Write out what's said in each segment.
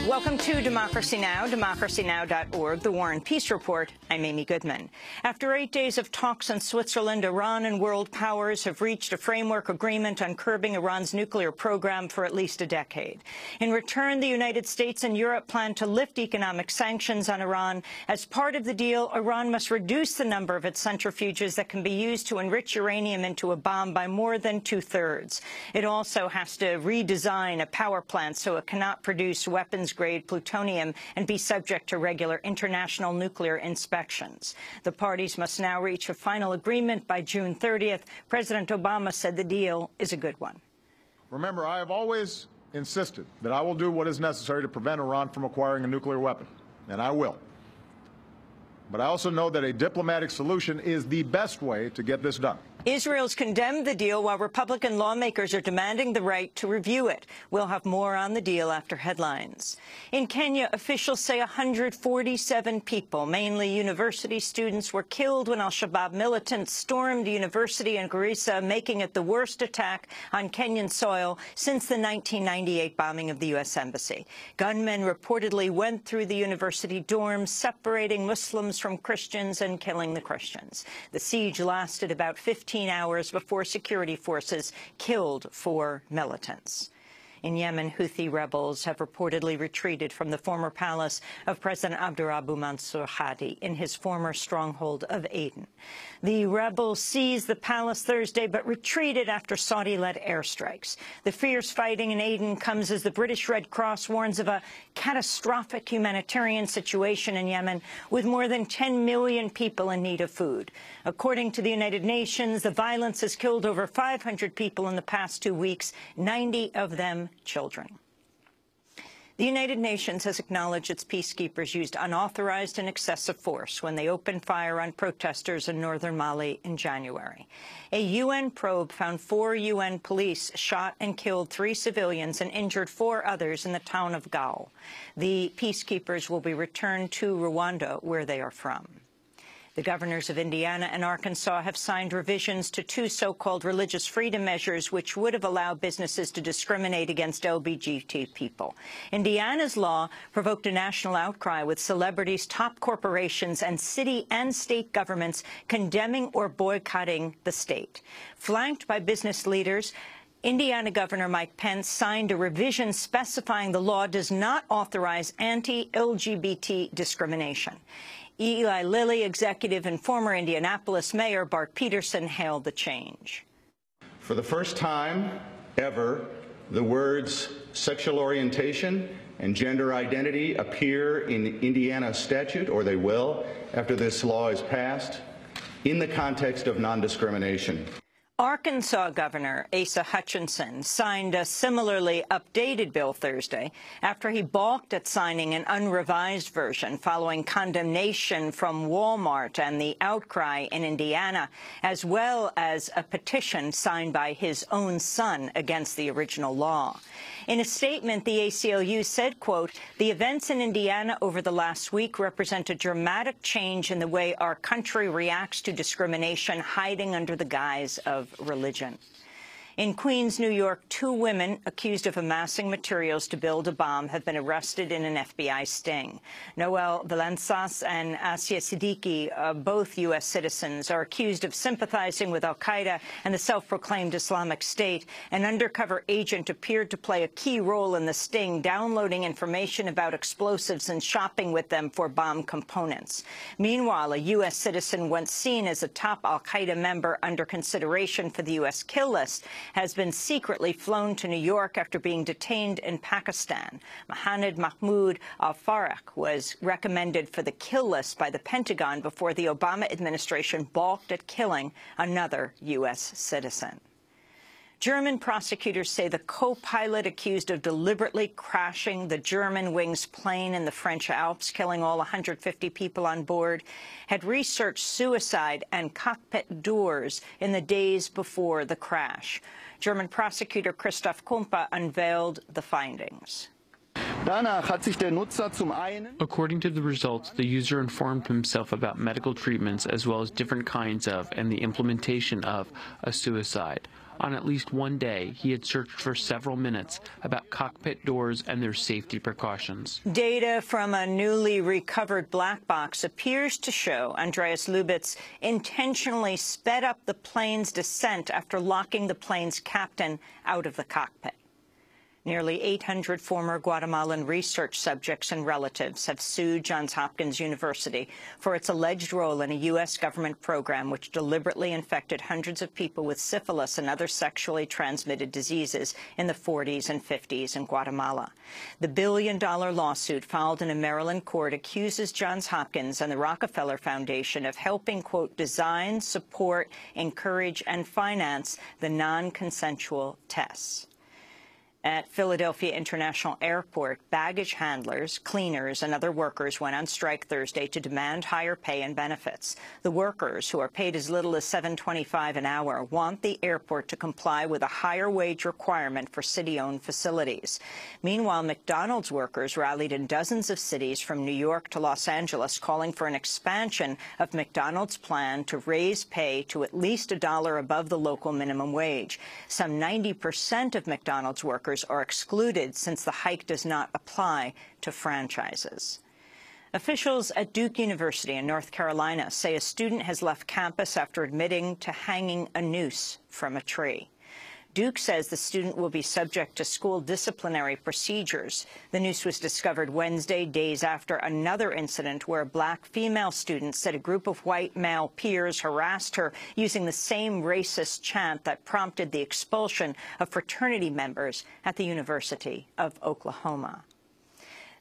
Welcome to Democracy Now!, democracynow.org, the War and Peace Report. I'm Amy Goodman. After 8 days of talks in Switzerland, Iran and world powers have reached a framework agreement on curbing Iran's nuclear program for at least a decade. In return, the United States and Europe plan to lift economic sanctions on Iran. As part of the deal, Iran must reduce the number of its centrifuges that can be used to enrich uranium into a bomb by more than 2/3. It also has to redesign a power plant so it cannot produce weapons-grade plutonium and be subject to regular international nuclear inspections. The parties must now reach a final agreement by June 30th. President Obama said the deal is a good one. Remember, I have always insisted that I will do what is necessary to prevent Iran from acquiring a nuclear weapon, and I will. But I also know that a diplomatic solution is the best way to get this done. Israel's condemned the deal while Republican lawmakers are demanding the right to review it. We'll have more on the deal after headlines. In Kenya, officials say 147 people, mainly university students, were killed when Al-Shabab militants stormed a university in Garissa, making it the worst attack on Kenyan soil since the 1998 bombing of the U.S. Embassy. Gunmen reportedly went through the university dorms, separating Muslims from Christians and killing the Christians. The siege lasted about 15 hours before security forces killed 4 militants. In Yemen, Houthi rebels have reportedly retreated from the former palace of President Abdurabu Mansur Hadi in his former stronghold of Aden. The rebels seized the palace Thursday but retreated after Saudi-led airstrikes. The fierce fighting in Aden comes as the British Red Cross warns of a catastrophic humanitarian situation in Yemen, with more than 10 million people in need of food. According to the United Nations, the violence has killed over 500 people in the past 2 weeks, 90 of them children. The United Nations has acknowledged its peacekeepers used unauthorized and excessive force when they opened fire on protesters in northern Mali in January. A UN probe found 4 UN police shot and killed 3 civilians and injured 4 others in the town of Gao. The peacekeepers will be returned to Rwanda, where they are from. The governors of Indiana and Arkansas have signed revisions to 2 so-called religious freedom measures which would have allowed businesses to discriminate against LGBT people. Indiana's law provoked a national outcry, with celebrities, top corporations, and city and state governments condemning or boycotting the state. Flanked by business leaders, Indiana Governor Mike Pence signed a revision specifying the law does not authorize anti-LGBT discrimination. Eli Lilly, executive and former Indianapolis Mayor Bart Peterson, hailed the change. For the first time ever, the words sexual orientation and gender identity appear in Indiana statute, or they will, after this law is passed, in the context of non-discrimination. Arkansas Governor Asa Hutchinson signed a similarly updated bill Thursday after he balked at signing an unrevised version following condemnation from Walmart and the Outcry in Indiana, as well as a petition signed by his own son against the original law. In a statement, the ACLU said, quote, "The events in Indiana over the last week represent a dramatic change in the way our country reacts to discrimination hiding under the guise of religion." In Queens, New York, 2 women accused of amassing materials to build a bomb have been arrested in an FBI sting. Noel Valencias and Asia Siddiqui, both U.S. citizens, are accused of sympathizing with Al-Qaeda and the self-proclaimed Islamic State. An undercover agent appeared to play a key role in the sting, downloading information about explosives and shopping with them for bomb components. Meanwhile, a U.S. citizen once seen as a top Al-Qaeda member under consideration for the U.S. kill list has been secretly flown to New York after being detained in Pakistan. Mohammed Mahmoud Al-Faraq was recommended for the kill list by the Pentagon before the Obama administration balked at killing another U.S. citizen. German prosecutors say the co-pilot accused of deliberately crashing the Germanwings plane in the French Alps, killing all 150 people on board, had researched suicide and cockpit doors in the days before the crash. German prosecutor Christoph Kumpa unveiled the findings. According to the results, the user informed himself about medical treatments as well as different kinds of and the implementation of a suicide. On at least one day, he had searched for several minutes about cockpit doors and their safety precautions. Data from a newly recovered black box appears to show Andreas Lubitz intentionally sped up the plane's descent after locking the plane's captain out of the cockpit. Nearly 800 former Guatemalan research subjects and relatives have sued Johns Hopkins University for its alleged role in a U.S. government program which deliberately infected hundreds of people with syphilis and other sexually transmitted diseases in the 40s and 50s in Guatemala. The billion-dollar lawsuit filed in a Maryland court accuses Johns Hopkins and the Rockefeller Foundation of helping, quote, design, support, encourage, and finance the non-consensual tests. At Philadelphia International Airport, baggage handlers, cleaners, and other workers went on strike Thursday to demand higher pay and benefits. The workers, who are paid as little as $7.25 an hour, want the airport to comply with a higher wage requirement for city-owned facilities. Meanwhile, McDonald's workers rallied in dozens of cities from New York to Los Angeles, calling for an expansion of McDonald's plan to raise pay to at least $1 above the local minimum wage. Some 90% of McDonald's workers are excluded since the hike does not apply to franchises. Officials at Duke University in North Carolina say a student has left campus after admitting to hanging a noose from a tree. Duke says the student will be subject to school disciplinary procedures. The noose was discovered Wednesday, days after another incident where a black female student said a group of white male peers harassed her using the same racist chant that prompted the expulsion of fraternity members at the University of Oklahoma.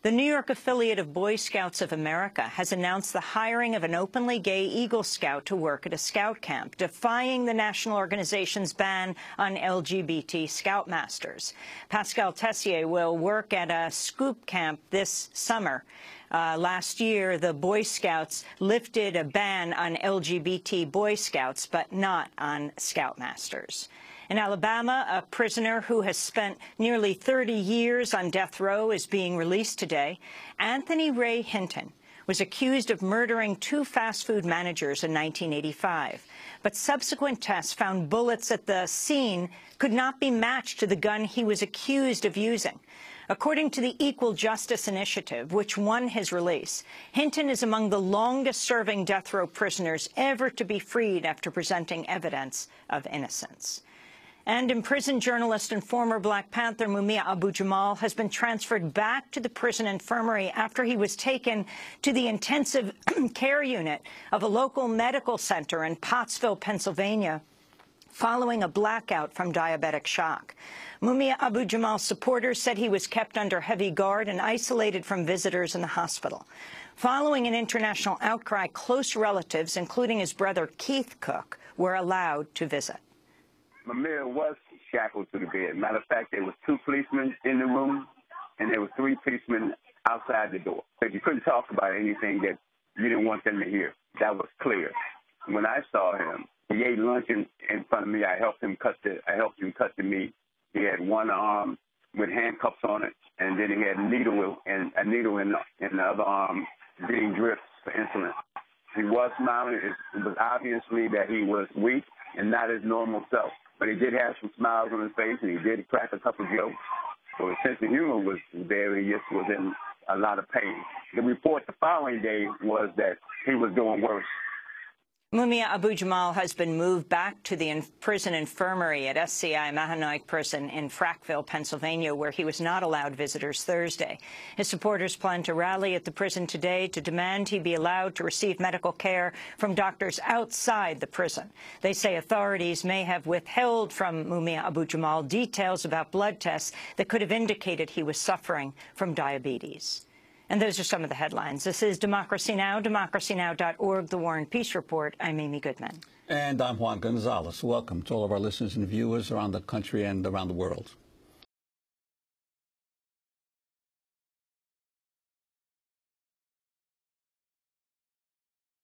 The New York affiliate of Boy Scouts of America has announced the hiring of an openly gay Eagle Scout to work at a scout camp, defying the national organization's ban on LGBT scoutmasters. Pascal Tessier will work at a scoop camp this summer. Last year, the Boy Scouts lifted a ban on LGBT Boy Scouts, but not on scoutmasters. In Alabama, a prisoner who has spent nearly 30 years on death row is being released today. Anthony Ray Hinton was accused of murdering 2 fast food managers in 1985. But subsequent tests found bullets at the scene could not be matched to the gun he was accused of using. According to the Equal Justice Initiative, which won his release, Hinton is among the longest-serving death row prisoners ever to be freed after presenting evidence of innocence. And imprisoned journalist and former Black Panther Mumia Abu-Jamal has been transferred back to the prison infirmary after he was taken to the intensive care unit of a local medical center in Pottsville, Pennsylvania, following a blackout from diabetic shock. Mumia Abu-Jamal's supporters said he was kept under heavy guard and isolated from visitors in the hospital. Following an international outcry, close relatives, including his brother Keith Cook, were allowed to visit. Mumia was shackled to the bed. Matter of fact, there was 2 policemen in the room, and there were 3 policemen outside the door. So you couldn't talk about anything that you didn't want them to hear. That was clear. When I saw him, he ate lunch in front of me. I helped him cut the meat. He had one arm with handcuffs on it, and then he had a needle in the other arm being dripped for insulin. He was smiling. It was obviously that he was weak and not his normal self. But he did have some smiles on his face, and he did crack a couple of jokes. So his sense of humor was there. He just was in a lot of pain. The report the following day was that he was doing worse. Mumia Abu-Jamal has been moved back to the prison infirmary at SCI Mahanoik Prison in Frackville, Pennsylvania, where he was not allowed visitors Thursday. His supporters plan to rally at the prison today to demand he be allowed to receive medical care from doctors outside the prison. They say authorities may have withheld from Mumia Abu-Jamal details about blood tests that could have indicated he was suffering from diabetes. And those are some of the headlines. This is Democracy Now!, democracynow.org, The War and Peace Report. I'm Amy Goodman. And I'm Juan Gonzalez. Welcome to all of our listeners and viewers around the country and around the world.